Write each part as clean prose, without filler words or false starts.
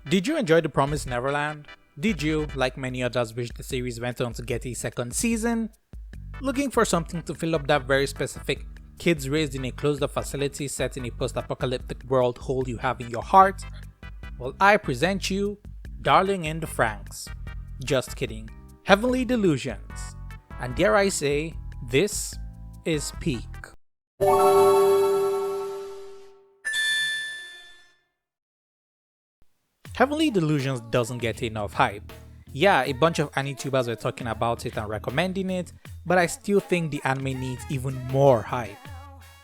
Did you enjoy The Promised Neverland? Did you, like many others, wish the series went on to get a second season? Looking for something to fill up that very specific kids raised in a closed-up facility set in a post-apocalyptic world hole you have in your heart? Well, I present you Darling in the Franxx. Just kidding. Heavenly Delusions. And dare I say, this is peak. Heavenly Delusions doesn't get enough hype. Yeah, a bunch of AniTubers were talking about it and recommending it, but I still think the anime needs even more hype.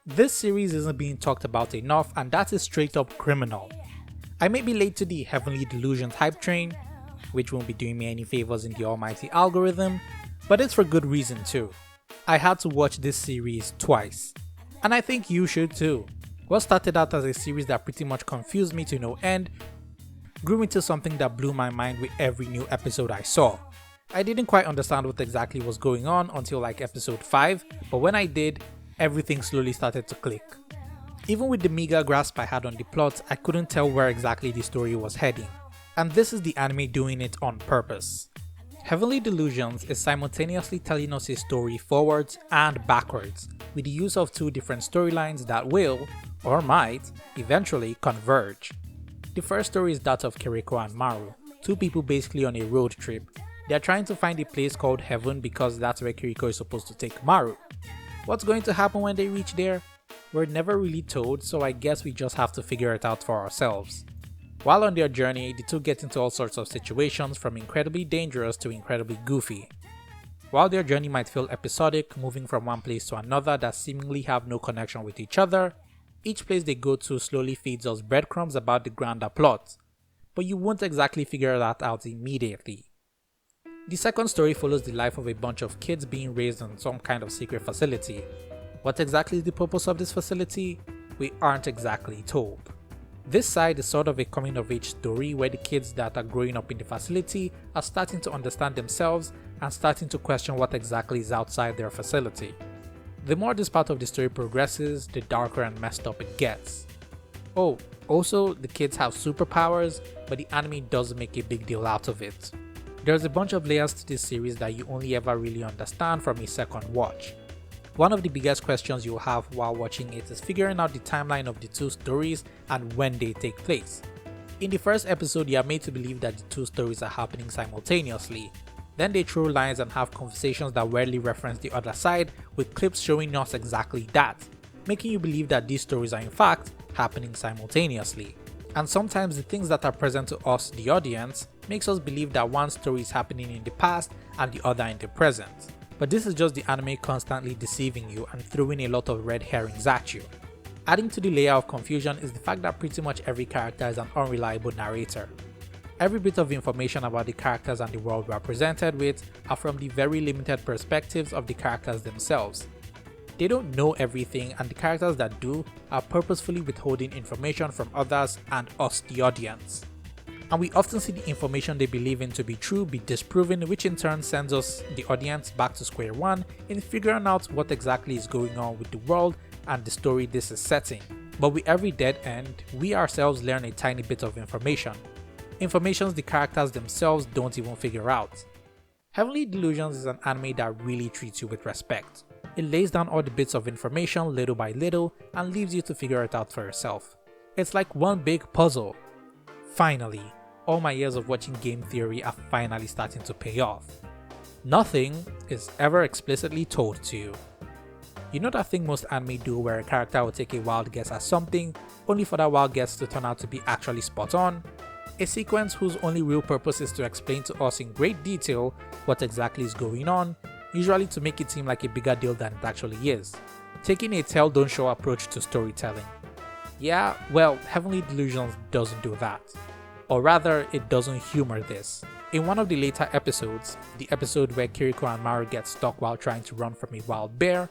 This series isn't being talked about enough, and that is straight up criminal. I may be late to the Heavenly Delusions hype train, which won't be doing me any favors in the almighty algorithm, but it's for good reason too. I had to watch this series twice, and I think you should too. What started out as a series that pretty much confused me to no end grew into something that blew my mind with every new episode I saw. I didn't quite understand what exactly was going on until like episode 5, but when I did, everything slowly started to click. Even with the meager grasp I had on the plot, I couldn't tell where exactly the story was heading. And this is the anime doing it on purpose. Heavenly Delusions is simultaneously telling us a story forwards and backwards, with the use of two different storylines that will, or might, eventually converge. The first story is that of Kiriko and Maru, two people basically on a road trip. They are trying to find a place called Heaven because that's where Kiriko is supposed to take Maru. What's going to happen when they reach there? We're never really told, so I guess we just have to figure it out for ourselves. While on their journey, the two get into all sorts of situations from incredibly dangerous to incredibly goofy. While their journey might feel episodic, moving from one place to another that seemingly have no connection with each other, each place they go to slowly feeds us breadcrumbs about the grander plot, but you won't exactly figure that out immediately. The second story follows the life of a bunch of kids being raised in some kind of secret facility. What exactly is the purpose of this facility? We aren't exactly told. This side is sort of a coming of age story where the kids that are growing up in the facility are starting to understand themselves and starting to question what exactly is outside their facility. The more this part of the story progresses, the darker and messed up it gets. Oh, also the kids have superpowers, but the anime doesn't make a big deal out of it. There's a bunch of layers to this series that you only ever really understand from a second watch. One of the biggest questions you'll have while watching it is figuring out the timeline of the two stories and when they take place. In the first episode, you are made to believe that the two stories are happening simultaneously. Then they throw lines and have conversations that rarely reference the other side, with clips showing us exactly that, making you believe that these stories are in fact happening simultaneously. And sometimes the things that are present to us, the audience, makes us believe that one story is happening in the past and the other in the present. But this is just the anime constantly deceiving you and throwing a lot of red herrings at you. Adding to the layer of confusion is the fact that pretty much every character is an unreliable narrator. Every bit of information about the characters and the world we are presented with are from the very limited perspectives of the characters themselves. They don't know everything, and the characters that do are purposefully withholding information from others and us, the audience. And we often see the information they believe in to be true be disproven, which in turn sends us, the audience, back to square one in figuring out what exactly is going on with the world and the story this is setting. But with every dead end, we ourselves learn a tiny bit of information. Informations the characters themselves don't even figure out. Heavenly Delusions is an anime that really treats you with respect. It lays down all the bits of information little by little and leaves you to figure it out for yourself. It's like one big puzzle. Finally, all my years of watching game theory are finally starting to pay off. Nothing is ever explicitly told to you. You know that thing most anime do where a character will take a wild guess at something, only for that wild guess to turn out to be actually spot on? A sequence whose only real purpose is to explain to us in great detail what exactly is going on, usually to make it seem like a bigger deal than it actually is. Taking a tell don't show approach to storytelling. Yeah, well, Heavenly Delusions doesn't do that. Or rather, it doesn't humor this. In one of the later episodes, the episode where Kiriko and Maru get stuck while trying to run from a wild bear,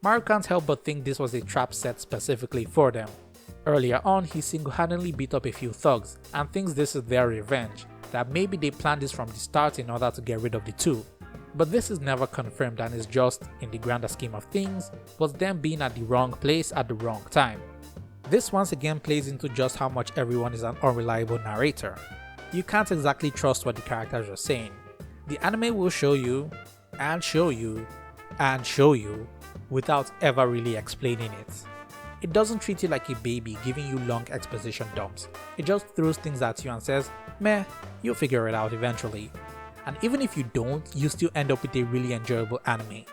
Maru can't help but think this was a trap set specifically for them. Earlier on, he single-handedly beat up a few thugs and thinks this is their revenge, that maybe they planned this from the start in order to get rid of the two. But this is never confirmed and is just, in the grander scheme of things, was them being at the wrong place at the wrong time. This once again plays into just how much everyone is an unreliable narrator. You can't exactly trust what the characters are saying. The anime will show you, and show you, and show you, without ever really explaining it. It doesn't treat you like a baby giving you long exposition dumps. It just throws things at you and says, meh, you'll figure it out eventually. And even if you don't, you still end up with a really enjoyable anime.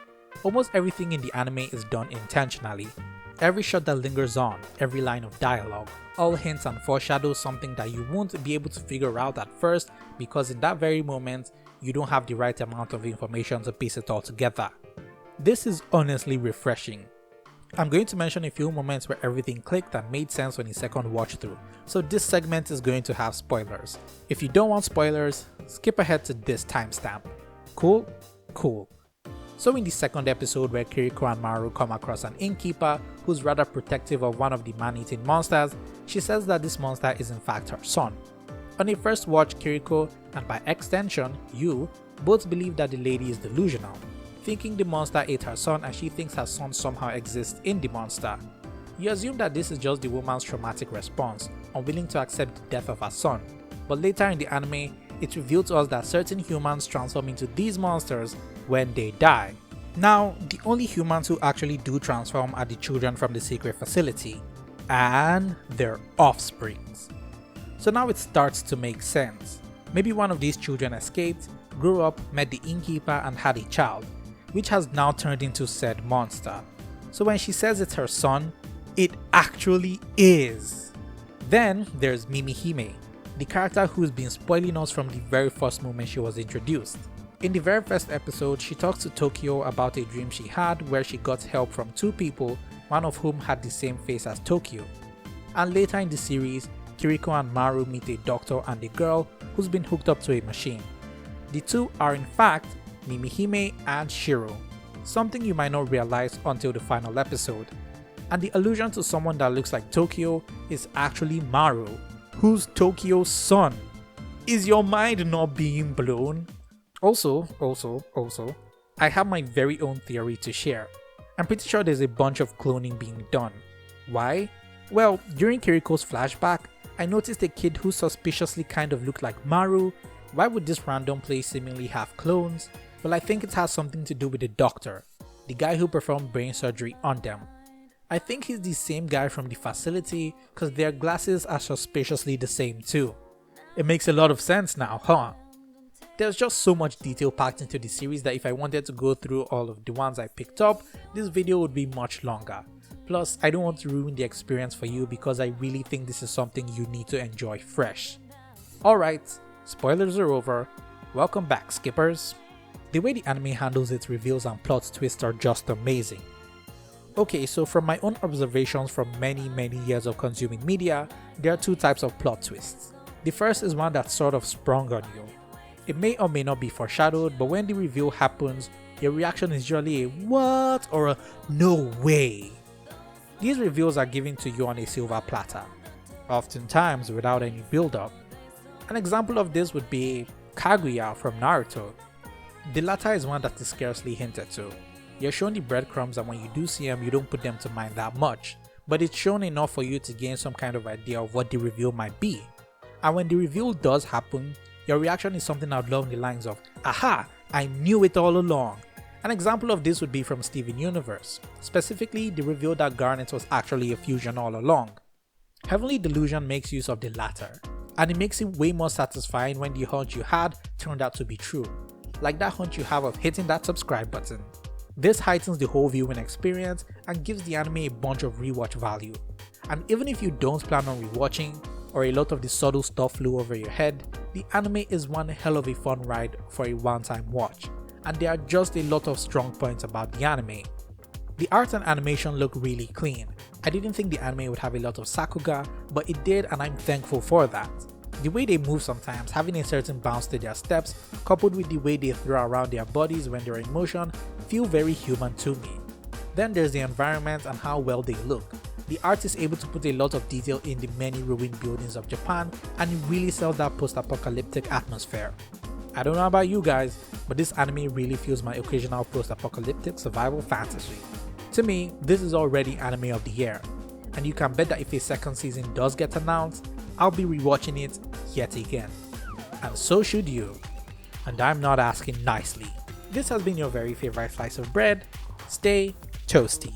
Almost everything in the anime is done intentionally. Every shot that lingers on, every line of dialogue, all hints and foreshadows something that you won't be able to figure out at first because in that very moment, you don't have the right amount of information to piece it all together. This is honestly refreshing. I'm going to mention a few moments where everything clicked and made sense on a second watch through, so this segment is going to have spoilers. If you don't want spoilers, skip ahead to this timestamp. Cool? Cool. So in the second episode where Kiriko and Maru come across an innkeeper who's rather protective of one of the man-eating monsters, she says that this monster is in fact her son. On a first watch, Kiriko, and by extension, you, both believe that the lady is delusional, thinking the monster ate her son and she thinks her son somehow exists in the monster. You assume that this is just the woman's traumatic response, unwilling to accept the death of her son, but later in the anime, it revealed to us that certain humans transform into these monsters when they die. Now, the only humans who actually do transform are the children from the secret facility, and their offsprings. So now it starts to make sense. Maybe one of these children escaped, grew up, met the innkeeper and had a child, which has now turned into said monster. So when she says it's her son, it actually is. Then there's Mimihime, the character who's been spoiling us from the very first moment she was introduced. In the very first episode, she talks to Tokyo about a dream she had where she got help from two people, one of whom had the same face as Tokyo. And later in the series, Kiriko and Maru meet a doctor and a girl who's been hooked up to a machine. The two are in fact Mimihime and Shiro, something you might not realize until the final episode. And the allusion to someone that looks like Tokyo is actually Maru, who's Tokyo's son. Is your mind not being blown? Also, I have my very own theory to share. I'm pretty sure there's a bunch of cloning being done. Why? Well, during Kiriko's flashback, I noticed a kid who suspiciously kind of looked like Maru. Why would this random place seemingly have clones? Well, I think it has something to do with the doctor, the guy who performed brain surgery on them. I think he's the same guy from the facility because their glasses are suspiciously the same too. It makes a lot of sense now, huh? There's just so much detail packed into the series that if I wanted to go through all of the ones I picked up, this video would be much longer. Plus, I don't want to ruin the experience for you because I really think this is something you need to enjoy fresh. Alright, spoilers are over. Welcome back, skippers. The way the anime handles its reveals and plot twists are just amazing. Okay, so from my own observations from many years of consuming media, there are two types of plot twists. The first is one that's sort of sprung on you. It may or may not be foreshadowed, but when the reveal happens, your reaction is usually a what or a no way. These reveals are given to you on a silver platter, oftentimes without any build-up. An example of this would be Kaguya from Naruto. The latter is one that is scarcely hinted to. You're shown the breadcrumbs and when you do see them, you don't put them to mind that much, but it's shown enough for you to gain some kind of idea of what the reveal might be. And when the reveal does happen, your reaction is something along the lines of, aha, I knew it all along. An example of this would be from Steven Universe, specifically the reveal that Garnet was actually a fusion all along. Heavenly Delusion makes use of the latter, and it makes it way more satisfying when the hunch you had turned out to be true, like that hunch you have of hitting that subscribe button. This heightens the whole viewing experience and gives the anime a bunch of rewatch value. And even if you don't plan on rewatching, or a lot of the subtle stuff flew over your head, the anime is one hell of a fun ride for a one-time watch, and there are just a lot of strong points about the anime. The art and animation look really clean. I didn't think the anime would have a lot of sakuga, but it did and I'm thankful for that. The way they move sometimes, having a certain bounce to their steps, coupled with the way they throw around their bodies when they're in motion, feel very human to me. Then there's the environment and how well they look. The art is able to put a lot of detail in the many ruined buildings of Japan and it really sells that post-apocalyptic atmosphere. I don't know about you guys, but this anime really feels my occasional post-apocalyptic survival fantasy. To me, this is already anime of the year, and you can bet that if a second season does get announced, I'll be rewatching it yet again. and so should you. And I'm not asking nicely. This has been your very favorite slice of bread. Stay toasty.